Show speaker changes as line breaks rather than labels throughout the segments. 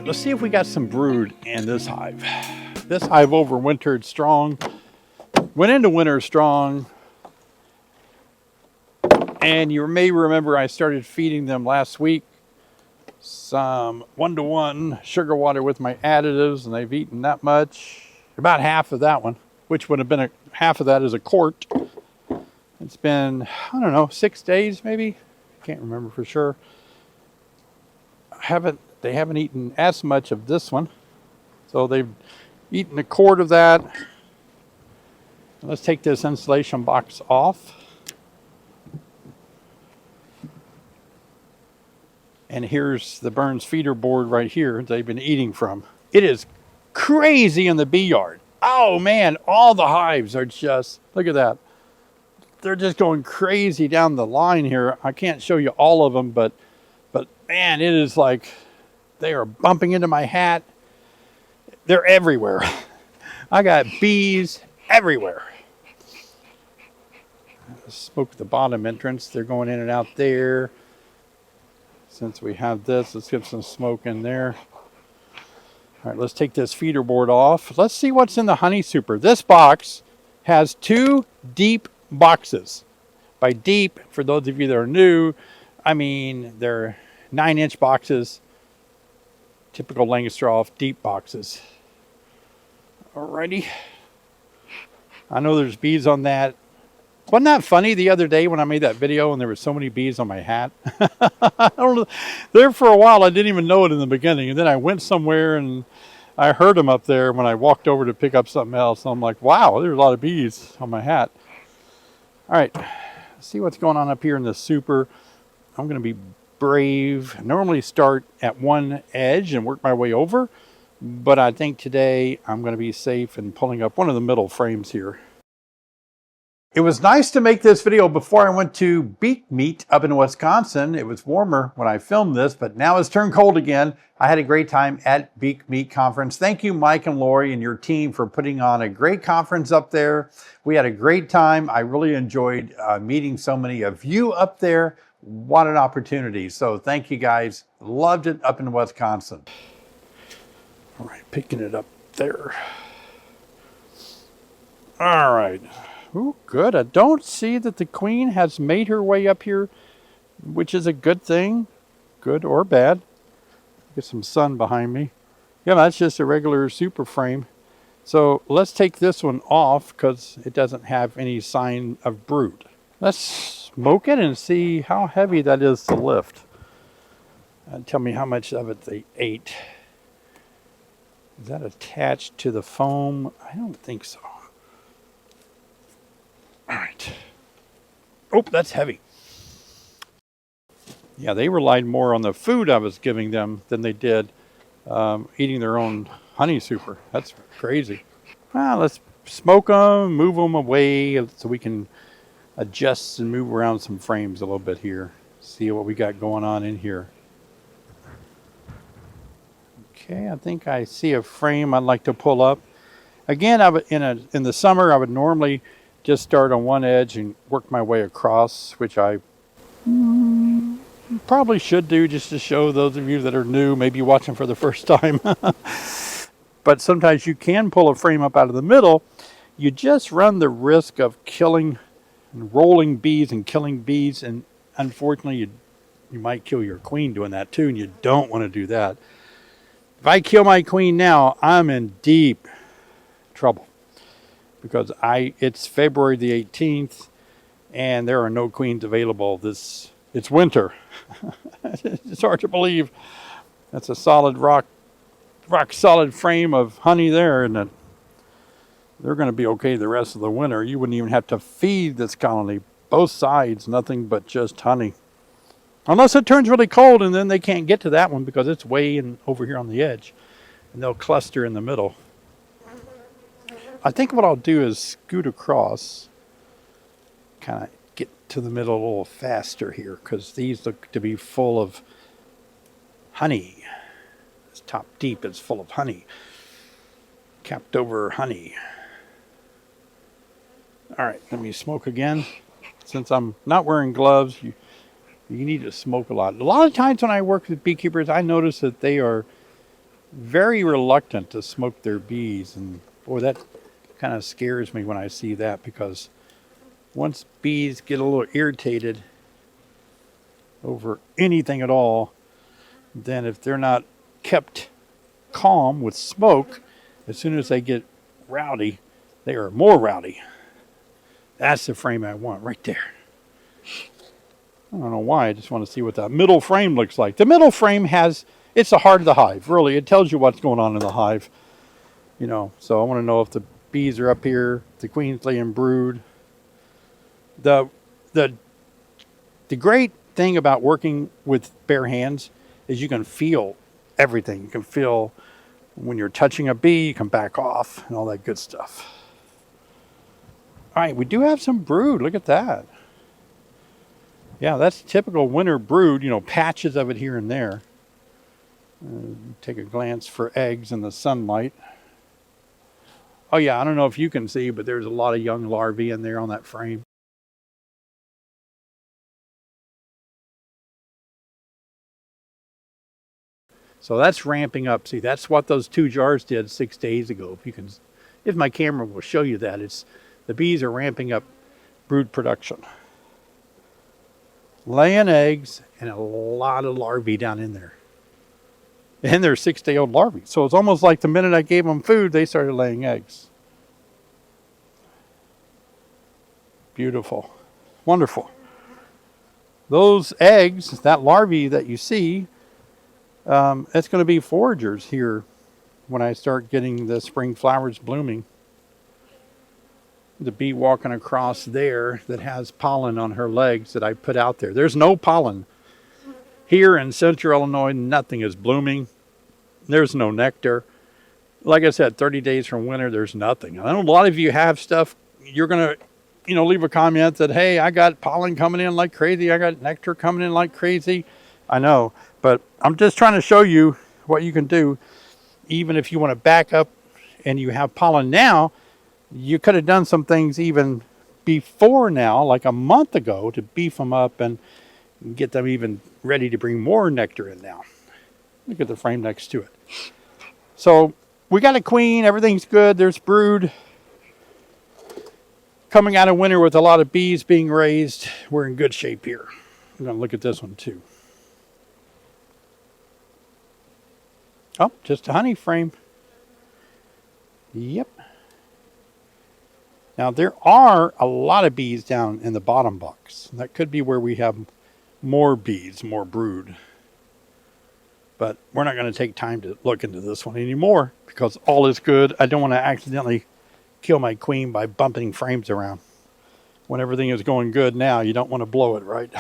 right, let's see if we got some brood in this hive. This hive overwintered strong, went into winter strong, and you may remember I started feeding them last week some 1-to-1 sugar water with my additives, and they've eaten that much. About half of that one, which would have been half of that is a quart. It's been, I don't know, 6 days maybe. Can't remember for sure. They haven't eaten as much of this one, so they've eaten a quart of that. Let's take this insulation box off. And here's the Burns feeder board right here they've been eating from. It is crazy in the bee yard. Oh man, all the hives are just, look at that. They're just going crazy down the line here. I can't show you all of them, but man, it is like they are bumping into my hat. They're everywhere. I got bees everywhere. Smoke the bottom entrance. They're going in and out there. Since we have this, let's get some smoke in there. All right, let's take this feeder board off. Let's see what's in the honey super. This box has 2 deep boxes. By deep, for those of you that are new, I mean they're 9-inch boxes, typical Langstroth deep boxes. Alrighty. I know there's bees on that. Wasn't that funny the other day when I made that video and there were so many bees on my hat? I don't know. There for a while I didn't even know it in the beginning, and then I went somewhere and I heard them up there when I walked over to pick up something else. And I'm like, wow, there's a lot of bees on my hat. All right, let's see what's going on up here in the super. I'm going to be brave. I normally start at one edge and work my way over, but I think today I'm going to be safe and pulling up one of the middle frames here. It was nice to make this video before I went to Beak Meet up in Wisconsin. It was warmer when I filmed this, but now it's turned cold again. I had a great time at Beak Meet Conference. Thank you, Mike and Lori and your team for putting on a great conference up there. We had a great time. I really enjoyed meeting so many of you up there. What an opportunity. So thank you guys. Loved it up in Wisconsin. All right, picking it up there. All right. Ooh, good. I don't see that the queen has made her way up here, which is a good thing, good or bad. Get some sun behind me. Yeah, that's just a regular super frame. So let's take this one off because it doesn't have any sign of brood. Let's smoke it and see how heavy that is to lift. And tell me how much of it they ate. Is that attached to the foam? I don't think so. All right. Oh, that's heavy. Yeah, they relied more on the food I was giving them than they did eating their own honey super. That's crazy. Well, let's smoke them, move them away so we can adjust and move around some frames a little bit here. See what we got going on in here. Okay, I think I see a frame I'd like to pull up. Again, in the summer, I would normally just start on one edge and work my way across, which I probably should do just to show those of you that are new, maybe watching for the first time. But sometimes you can pull a frame up out of the middle. You just run the risk of killing and rolling bees and killing bees, and unfortunately you might kill your queen doing that too, and you don't want to do that. If I kill my queen now, I'm in deep trouble. Because it's February the 18th, and there are no queens available. It's winter. It's hard to believe. That's a solid rock solid frame of honey there, and they're going to be okay the rest of the winter. You wouldn't even have to feed this colony. Both sides, nothing but just honey. Unless it turns really cold, and then they can't get to that one because it's way over here on the edge, and they'll cluster in the middle. I think what I'll do is scoot across, kind of get to the middle a little faster here, because these look to be full of honey. This top deep is full of honey. Capped over honey. All right, let me smoke again. Since I'm not wearing gloves, you need to smoke a lot. A lot of times when I work with beekeepers, I notice that they are very reluctant to smoke their bees. And boy, that kind of scares me when I see that, because once bees get a little irritated over anything at all, then if they're not kept calm with smoke, as soon as they get rowdy, they are more rowdy. That's the frame I want right there. I don't know why, I just want to see what that middle frame looks like. The middle frame it's the heart of the hive, really. It tells you what's going on in the hive. You know, so I want to know if the bees are up here, the queen's laying brood. The great thing about working with bare hands is you can feel everything. You can feel when you're touching a bee, you can back off and all that good stuff. All right, we do have some brood. Look at that. Yeah, that's typical winter brood, you know, patches of it here and there. Take a glance for eggs in the sunlight. Oh yeah, I don't know if you can see, but there's a lot of young larvae in there on that frame. So that's ramping up. See, that's what those 2 jars did 6 days ago. If my camera will show you that, the bees are ramping up brood production. Laying eggs and a lot of larvae down in there. And they're 6-day-old larvae. So it's almost like the minute I gave them food, they started laying eggs. Beautiful. Wonderful. Those eggs, that larvae that you see, it's going to be foragers here when I start getting the spring flowers blooming. The bee walking across there that has pollen on her legs that I put out there. There's no pollen. Here in central Illinois, nothing is blooming. There's no nectar. Like I said, 30 days from winter, there's nothing. I know a lot of you have stuff. You're going to, leave a comment that, hey, I got pollen coming in like crazy. I got nectar coming in like crazy. I know, but I'm just trying to show you what you can do. Even if you want to back up and you have pollen now, you could have done some things even before now, like a month ago, to beef them up and get them even ready to bring more nectar in now. Look at the frame next to it. So we got a queen, everything's good, there's brood. Coming out of winter with a lot of bees being raised, we're in good shape here. I'm going to look at this one too. Oh, just a honey frame. Yep. Now there are a lot of bees down in the bottom box. That could be where we have more bees, more brood. But we're not going to take time to look into this one anymore because all is good. I don't want to accidentally kill my queen by bumping frames around. When everything is going good now, you don't want to blow it, right?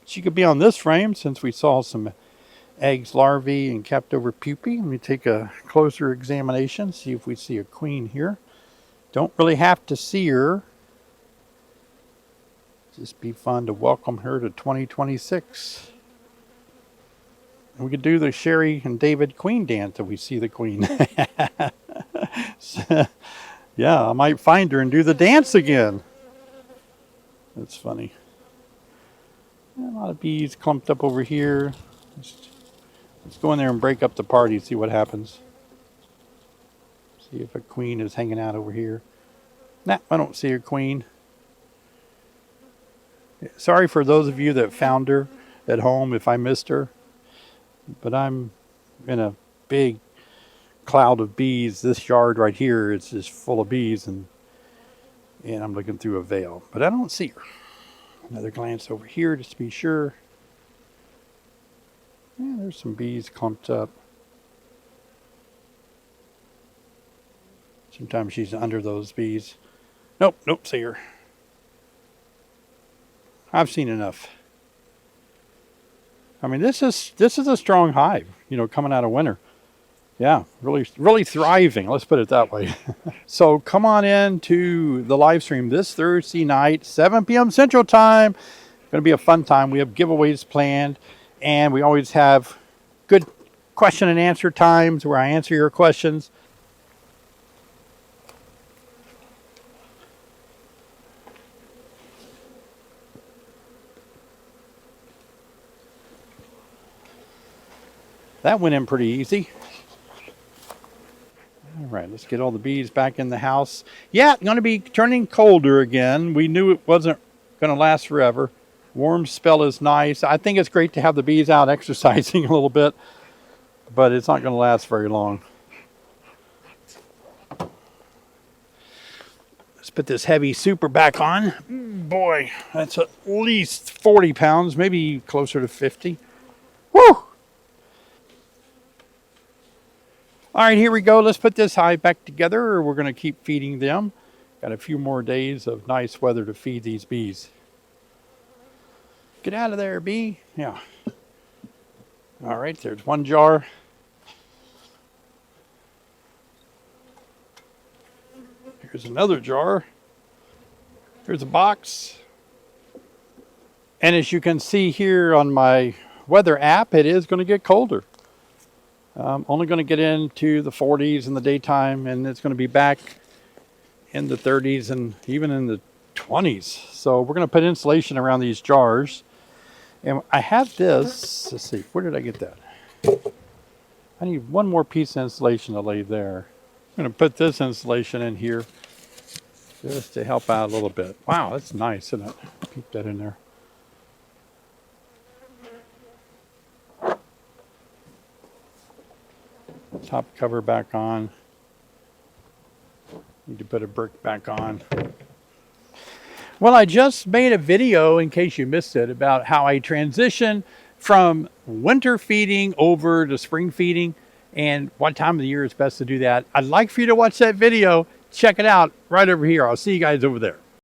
She could be on this frame since we saw some eggs, larvae, and capped over pupae. Let me take a closer examination, see if we see a queen here. Don't really have to see her. Just be fun to welcome her to 2026. We could do the Sherry and David queen dance if we see the queen. Yeah, I might find her and do the dance again. That's funny. A lot of bees clumped up over here. Let's go in there and break up the party, see what happens. See if a queen is hanging out over here. Nah, I don't see a queen. Sorry for those of you that found her at home if I missed her. But I'm in a big cloud of bees. This yard right here is just full of bees, and I'm looking through a veil. But I don't see her. Another glance over here just to be sure. Yeah, there's some bees clumped up. Sometimes she's under those bees. Nope, see her. I've seen enough. I mean, this is a strong hive, coming out of winter. Yeah, really thriving. Let's put it that way. So come on in to the live stream this Thursday night, 7 p.m. Central Time. Going to be a fun time. We have giveaways planned, and we always have good question and answer times where I answer your questions. That went in pretty easy. All right, let's get all the bees back in the house. Yeah, it's going to be turning colder again. We knew it wasn't going to last forever. Warm spell is nice. I think it's great to have the bees out exercising a little bit, but it's not going to last very long. Let's put this heavy super back on. Boy, that's at least 40 pounds, maybe closer to 50. Woo! All right, here we go. Let's put this hive back together. We're going to keep feeding them. Got a few more days of nice weather to feed these bees. Get out of there, bee. Yeah. All right, there's one jar. Here's another jar. Here's a box. And as you can see here on my weather app, it is going to get colder. I'm only going to get into the 40s in the daytime, and it's going to be back in the 30s and even in the 20s. So we're going to put insulation around these jars. And I have this. Let's see, where did I get that? I need one more piece of insulation to lay there. I'm going to put this insulation in here just to help out a little bit. Wow, that's nice, isn't it? Keep that in there. Top cover back on. Need to put a brick back on. Well, I just made a video, in case you missed it, about how I transition from winter feeding over to spring feeding and what time of the year is best to do that. I'd like for you to watch that video. Check it out right over here. I'll see you guys over there.